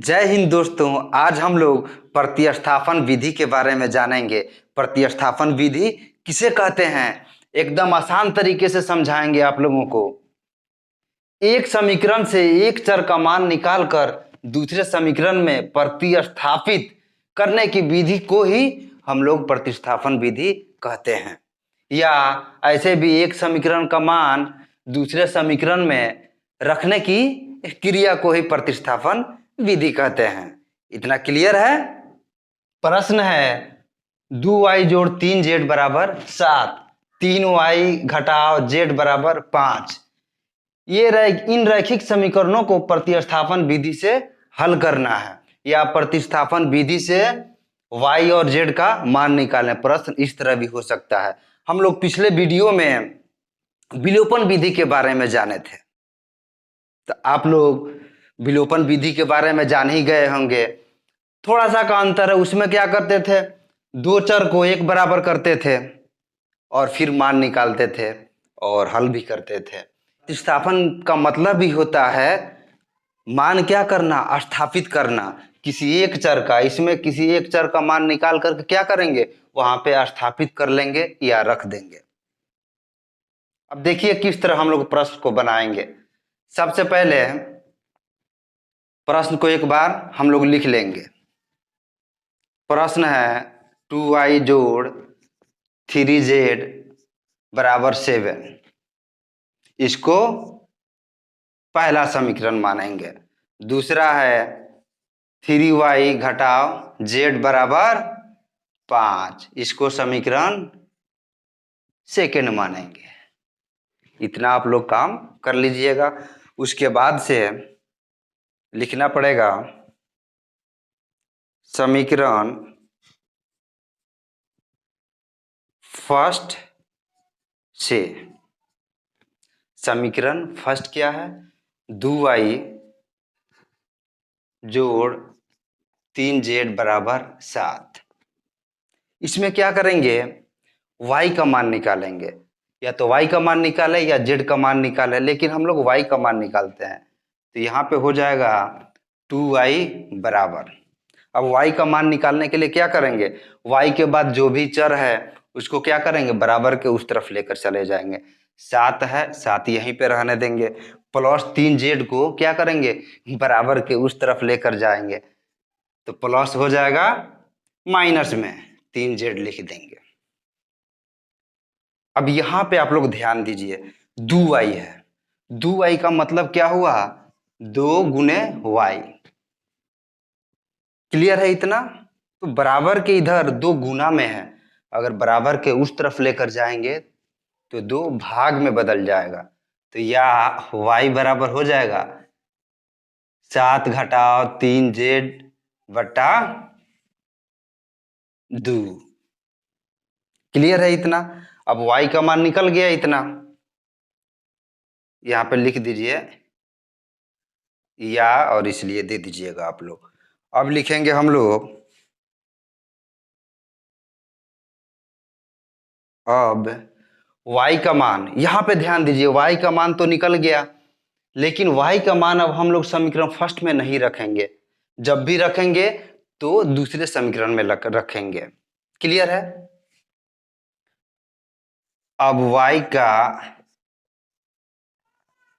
जय हिंद दोस्तों। आज हम लोग प्रतिस्थापन विधि के बारे में जानेंगे। प्रतिस्थापन विधि किसे कहते हैं, एकदम आसान तरीके से समझाएंगे आप लोगों को। एक समीकरण से एक चर का मान निकालकर दूसरे समीकरण में प्रतिस्थापित करने की विधि को ही हम लोग प्रतिस्थापन विधि कहते हैं। या ऐसे भी एक समीकरण का मान दूसरे समीकरण में रखने की क्रिया को ही प्रतिस्थापन विधि कहते हैं। इतना क्लियर है। प्रश्न है 2y जोड़ 3z बराबर 7, 3y घटाओ z बराबर 5। इन रैखिक समीकरणों को प्रतिस्थापन विधि से हल करना है या प्रतिस्थापन विधि से y और z का मान निकालें। प्रश्न इस तरह भी हो सकता है। हम लोग पिछले वीडियो में विलोपन विधि के बारे में जाने थे, तो आप लोग विलोपन विधि के बारे में जान ही गए होंगे। थोड़ा सा का अंतर है, उसमें क्या करते थे, दो चर को एक बराबर करते थे और फिर मान निकालते थे और हल भी करते थे। प्रतिस्थापन का मतलब भी होता है मान क्या करना, स्थापित करना किसी एक चर का। इसमें किसी एक चर का मान निकाल करके क्या करेंगे, वहां पे स्थापित कर लेंगे या रख देंगे। अब देखिए किस तरह हम लोग प्रश्न को बनाएंगे। सबसे पहले प्रश्न को एक बार हम लोग लिख लेंगे। प्रश्न है 2y जोड़ 3z बराबर 7। इसको पहला समीकरण मानेंगे। दूसरा है 3y घटाओ z बराबर 5। इसको समीकरण सेकेंड मानेंगे। इतना आप लोग काम कर लीजिएगा। उसके बाद से लिखना पड़ेगा समीकरण फर्स्ट से। समीकरण फर्स्ट क्या है, 2y जोड़ 3z बराबर 7। इसमें क्या करेंगे, y का मान निकालेंगे। या तो y का मान निकाले या z का मान निकाले, लेकिन हम लोग y का मान निकालते हैं। तो यहाँ पे हो जाएगा 2y बराबर। अब y का मान निकालने के लिए क्या करेंगे, y के बाद जो भी चर है उसको क्या करेंगे, बराबर के उस तरफ लेकर चले जाएंगे। 7 है, 7 यहीं पे रहने देंगे। प्लस 3z को क्या करेंगे, बराबर के उस तरफ लेकर जाएंगे। तो प्लस हो जाएगा, माइनस में 3z लिख देंगे। अब यहां पे आप लोग ध्यान दीजिए, 2y है। 2y का मतलब क्या हुआ, 2 गुने y। क्लियर है इतना। तो बराबर के इधर 2 गुना में है, अगर बराबर के उस तरफ लेकर जाएंगे तो 2 भाग में बदल जाएगा। तो या y बराबर हो जाएगा 7 घटाओ 3z बटा 2। क्लियर है इतना। अब y का मान निकल गया इतना, यहाँ पे लिख दीजिए या, और इसलिए दे दीजिएगा आप लोग। अब लिखेंगे हम लोग, अब y का मान, यहाँ पे ध्यान दीजिए, y का मान तो निकल गया, लेकिन y का मान अब हम लोग समीकरण फर्स्ट में नहीं रखेंगे। जब भी रखेंगे तो दूसरे समीकरण में रखेंगे। क्लियर है। अब y का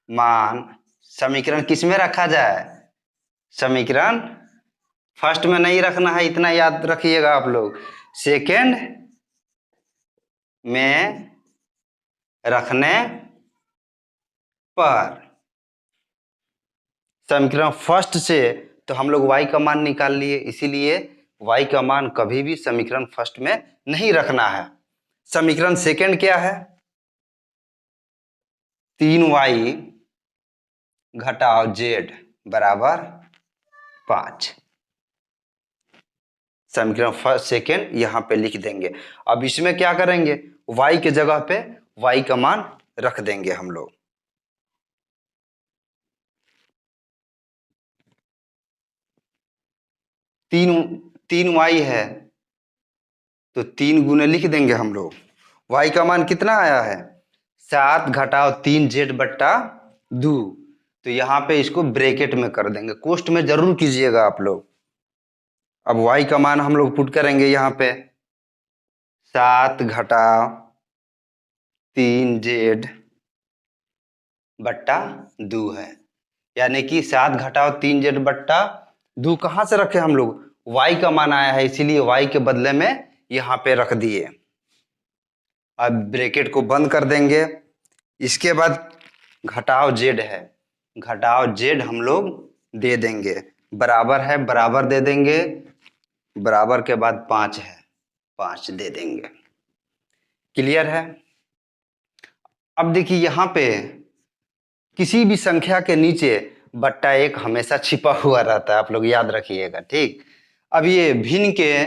मान समीकरण किस में रखा जाए, समीकरण फर्स्ट में नहीं रखना है, इतना याद रखिएगा आप लोग। सेकेंड में रखने पर समीकरण फर्स्ट से तो हम लोग y का मान निकाल लिए, इसीलिए y का मान कभी भी समीकरण फर्स्ट में नहीं रखना है। समीकरण सेकेंड क्या है, 3y घटाओ z बराबर 5। समीकरण फर्स्ट सेकेंड यहां पे लिख देंगे। अब इसमें क्या करेंगे, y के जगह पे y का मान रख देंगे हम लोग। तीन y है तो 3 गुने लिख देंगे हम लोग। y का मान कितना आया है, 7 घटाओ 3z बट्टा 2। तो यहाँ पे इसको ब्रैकेट में कर देंगे, कोष्ठ में जरूर कीजिएगा आप लोग। अब y का मान हम लोग पुट करेंगे यहाँ पे 7 घटाव 3z बट्टा 2 है, यानी कि 7 घटाव 3z बट्टा 2 कहाँ से रखे हम लोग, y का मान आया है इसीलिए y के बदले में यहाँ पे रख दिए। अब ब्रैकेट को बंद कर देंगे। इसके बाद घटाव z है, घटाव z हम लोग दे देंगे, बराबर है बराबर दे देंगे, बराबर के बाद 5 है 5 दे देंगे। क्लियर है। अब देखिए यहाँ पे किसी भी संख्या के नीचे बट्टा 1 हमेशा छिपा हुआ रहता है, आप लोग याद रखिएगा, ठीक। अब ये भिन्न के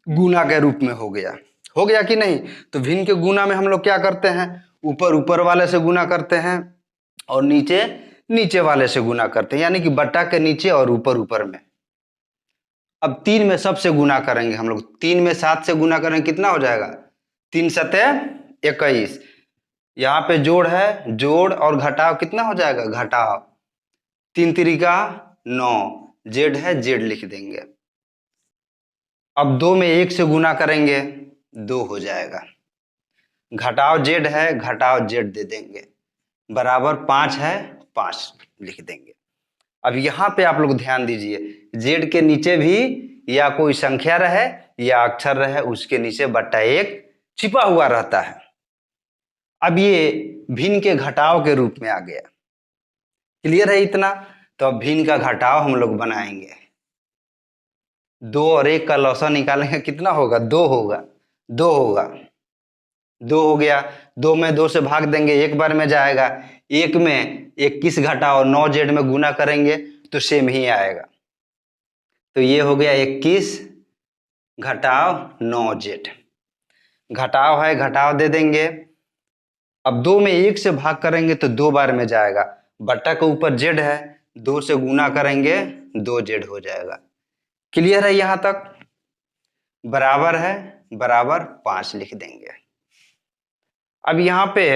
गुना के रूप में हो गया कि नहीं। तो भिन्न के गुना में हम लोग क्या करते हैं, ऊपर ऊपर वाले से गुना करते हैं और नीचे नीचे वाले से गुना करते हैं, यानी कि बट्टा के नीचे और ऊपर ऊपर में। अब 3 में सबसे गुना करेंगे हम लोग, 3 में 7 से गुना करेंगे, कितना हो जाएगा 3 सते 21। यहाँ पे जोड़ है, जोड़ और घटाव कितना हो जाएगा, घटाव 3 तिरिका 9, जेड है जेड लिख देंगे। अब 2 में 1 से गुना करेंगे 2 हो जाएगा, घटाव जेड है घटाव जेड दे देंगे, बराबर 5 है 5 लिख देंगे। अब यहाँ पे आप लोग ध्यान दीजिए, जेड के नीचे भी या कोई संख्या रहे या अक्षर रहे, उसके नीचे बट्टा 1 छिपा हुआ रहता है। अब ये भिन्न के घटाव के रूप में आ गया। क्लियर है इतना। तो अब भिन्न का घटाव हम लोग बनाएंगे, 2 और 1 का लौसा निकालेंगे, कितना होगा 2 होगा, 2 होगा, 2 हो गया। 2 में 2 से भाग देंगे, एक बार में जाएगा। 1 में 21 घटाव 9 जेड में गुना करेंगे तो सेम ही आएगा। तो ये हो गया 21 घटाव 9 जेड, घटाव है घटाव दे देंगे। अब 2 में 1 से भाग करेंगे तो 2 बार में जाएगा, बट्टा के ऊपर जेड है, 2 से गुना करेंगे 2 जेड हो जाएगा। क्लियर है यहाँ तक। बराबर है बराबर 5 लिख देंगे। अब यहाँ पे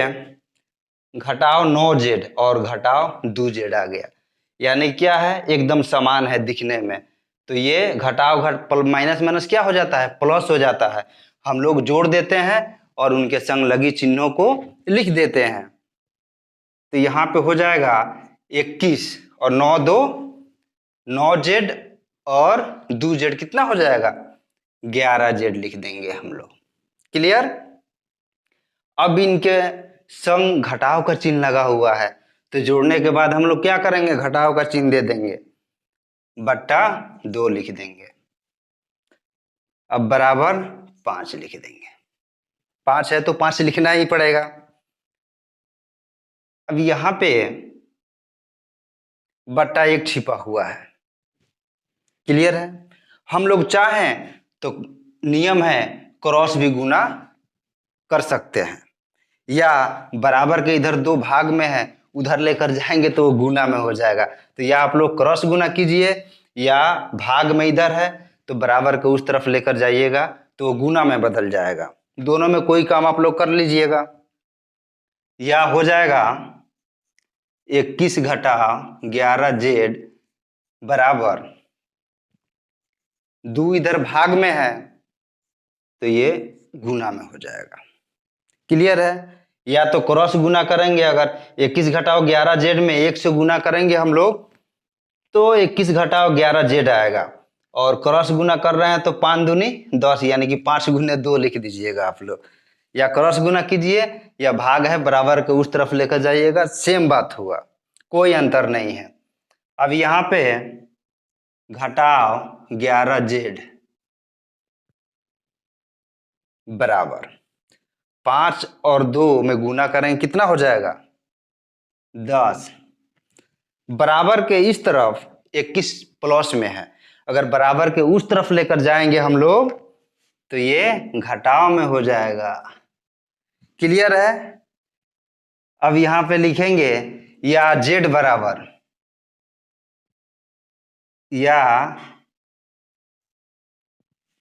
घटाव 9 जेड और घटाव 2 जेड आ गया, यानी क्या है एकदम समान है दिखने में। तो ये घटाव घट माइनस माइनस क्या हो जाता है, प्लस हो जाता है। हम लोग जोड़ देते हैं और उनके संग लगी चिन्हों को लिख देते हैं। तो यहाँ पे हो जाएगा 21 और 9 2 9 जेड और 2 जेड कितना हो जाएगा 11 जेड लिख देंगे हम लोग। क्लियर। अब इनके संग घटाव का चिन्ह लगा हुआ है, तो जोड़ने के बाद हम लोग क्या करेंगे, घटाव का चिन्ह दे देंगे, बट्टा 2 लिख देंगे। अब बराबर 5 लिख देंगे, 5 है तो 5 लिखना ही पड़ेगा। अब यहां पे बट्टा 1 छिपा हुआ है। क्लियर है। हम लोग चाहें तो नियम है क्रॉस भी गुना कर सकते हैं, या बराबर के इधर 2 भाग में है उधर लेकर जाएंगे तो वो गुना में हो जाएगा। तो या आप लोग क्रॉस गुना कीजिए, या भाग में इधर है तो बराबर के उस तरफ लेकर जाइएगा तो वो गुना में बदल जाएगा। दोनों में कोई काम आप लोग कर लीजिएगा। या हो जाएगा 21 घटाव 11 जेड बराबर 2 इधर भाग में है तो ये गुना में हो जाएगा। क्लियर है। या तो क्रॉस गुना करेंगे, अगर 21 घटाव 11 जेड में 1 से गुना करेंगे हम लोग तो 21 घटाव 11 जेड आएगा, और क्रॉस गुना कर रहे हैं तो 5 दूनी 10 यानी कि 5 गुने 2 लिख दीजिएगा आप लोग। या क्रॉस गुना कीजिए या भाग है बराबर के उस तरफ लेकर जाइएगा, सेम बात हुआ, कोई अंतर नहीं है। अब यहाँ पे घटाव 11 जेड बराबर 5 और 2 में गुना करेंगे कितना हो जाएगा 10, बराबर के इस तरफ 21 प्लस में है, अगर बराबर के उस तरफ लेकर जाएंगे हम लोग तो ये घटाव में हो जाएगा। क्लियर है। अब यहां पे लिखेंगे या जेड बराबर, या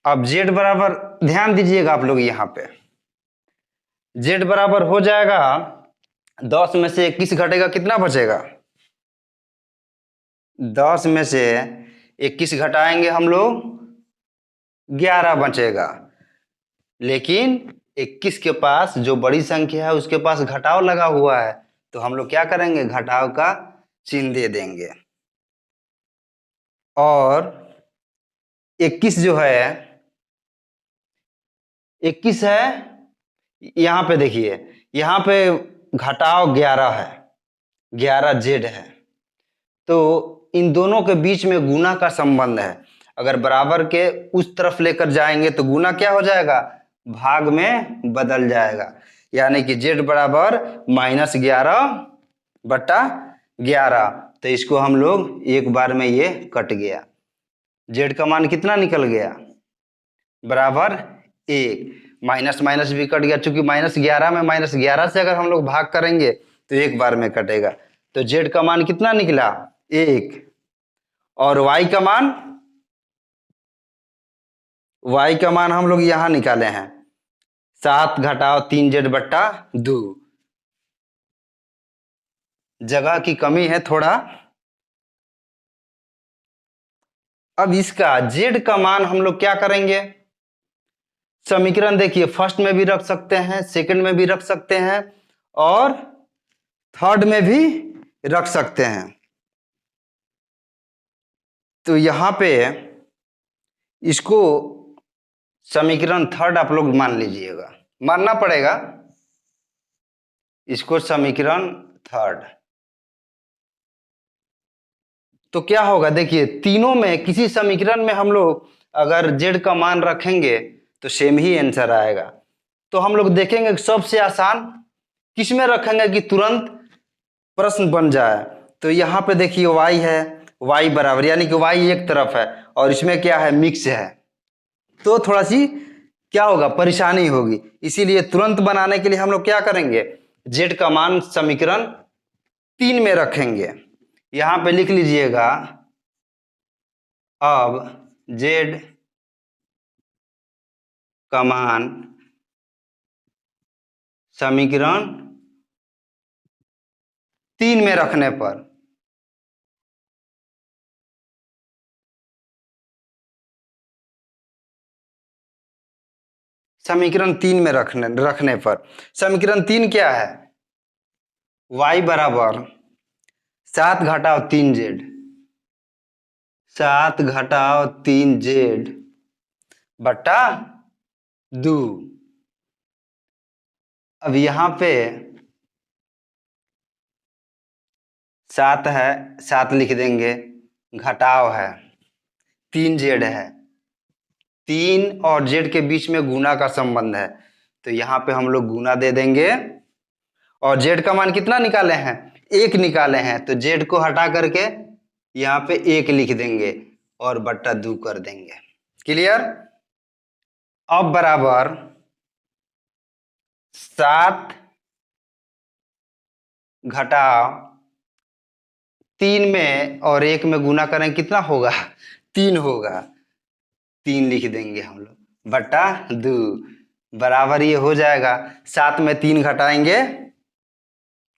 अब जेड बराबर ध्यान दीजिएगा आप लोग, यहां पे जेड बराबर हो जाएगा 10 में से 21 घटेगा कितना बचेगा 10 में से 21 घटाएंगे हम लोग, 11 बचेगा। लेकिन 21 के पास जो बड़ी संख्या है उसके पास घटाव लगा हुआ है, तो हम लोग क्या करेंगे, घटाव का चिन्ह दे देंगे। और 21 जो है, 21 है, यहाँ पे देखिए, यहाँ पे घटाव 11 है, 11 जेड है, तो इन दोनों के बीच में गुना का संबंध है। अगर बराबर के उस तरफ लेकर जाएंगे तो गुना क्या हो जाएगा, भाग में बदल जाएगा। यानी कि जेड बराबर -11/11, तो इसको हम लोग एक बार में ये कट गया। जेड का मान कितना निकल गया, बराबर 1। माइनस माइनस भी कट गया, चूंकि -11 में -11 से अगर हम लोग भाग करेंगे तो एक बार में कटेगा। तो जेड का मान कितना निकला, 1। और y का मान हम लोग यहां निकाले हैं, 7 घटाव 3z/2। जगह की कमी है थोड़ा। अब इसका z का मान हम लोग क्या करेंगे, समीकरण देखिए, फर्स्ट में भी रख सकते हैं, सेकंड में भी रख सकते हैं, और थर्ड में भी रख सकते हैं। तो यहां पे इसको समीकरण थर्ड आप लोग मान लीजिएगा, मानना पड़ेगा इसको समीकरण थर्ड। तो क्या होगा, देखिए तीनों में किसी समीकरण में हम लोग अगर z का मान रखेंगे तो सेम ही आंसर आएगा। तो हम लोग देखेंगे कि सबसे आसान किस में रखेंगे कि तुरंत प्रश्न बन जाए। तो यहाँ पे देखिए y है, y बराबर, यानी कि y एक तरफ है और इसमें क्या है, मिक्स है, तो थोड़ा सी क्या होगा, परेशानी होगी। इसीलिए तुरंत बनाने के लिए हम लोग क्या करेंगे, z का मान समीकरण 3 में रखेंगे। यहां पे लिख लीजिएगा, अब z का मान समीकरण 3 में रखने पर समीकरण 3 में रखने पर समीकरण 3 क्या है, y बराबर 7 घटाव 3z, 7 घटाव 3z बटा 2। अब यहां पे 7 है, 7 लिख देंगे, घटाव है 3z है, 3 और z के बीच में गुना का संबंध है, तो यहाँ पे हम लोग गुना दे देंगे। और z का मान कितना निकाले हैं, 1 निकाले हैं, तो z को हटा करके यहाँ पे 1 लिख देंगे और बट्टा 2 कर देंगे। क्लियर। अब बराबर 7 घटाव 3 में और 1 में गुना करें, कितना होगा, 3 होगा, 3 लिख देंगे हम लोग बटा 2, बराबर ये हो जाएगा। 7 में 3 घटाएंगे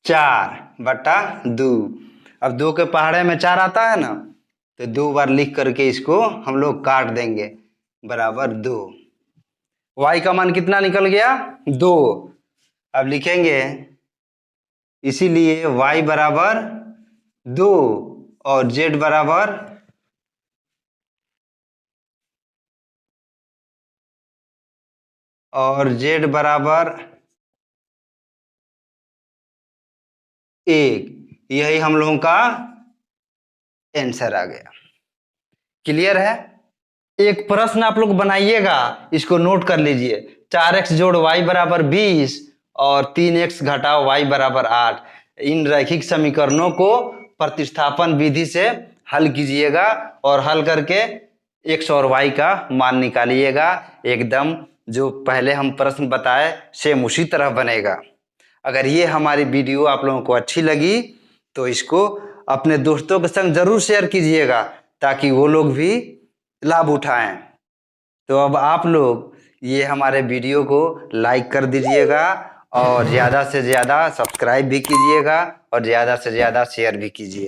4 बटा 2। अब 2 के पहाड़े में 4 आता है ना, तो 2 बार लिख करके इसको हम लोग काट देंगे, बराबर 2। y का मान कितना निकल गया, 2। अब लिखेंगे, इसीलिए y बराबर 2 और z बराबर z बराबर 1, यही हम लोगों का आंसर आ गया। क्लियर है। एक प्रश्न आप लोग बनाइएगा, इसको नोट कर लीजिए, 4x जोड़ y बराबर 20 और 3x घटाओ y बराबर 8। इन रैखिक समीकरणों को प्रतिस्थापन विधि से हल कीजिएगा और हल करके x और y का मान निकालिएगा। एकदम जो पहले हम प्रश्न बताए सेम उसी तरह बनेगा। अगर ये हमारी वीडियो आप लोगों को अच्छी लगी तो इसको अपने दोस्तों के संग जरूर शेयर कीजिएगा, ताकि वो लोग भी लाभ उठाएं। तो अब आप लोग ये हमारे वीडियो को लाइक कर दीजिएगा और ज़्यादा से ज़्यादा सब्सक्राइब भी कीजिएगा और ज़्यादा से ज़्यादा शेयर भी कीजिएगा।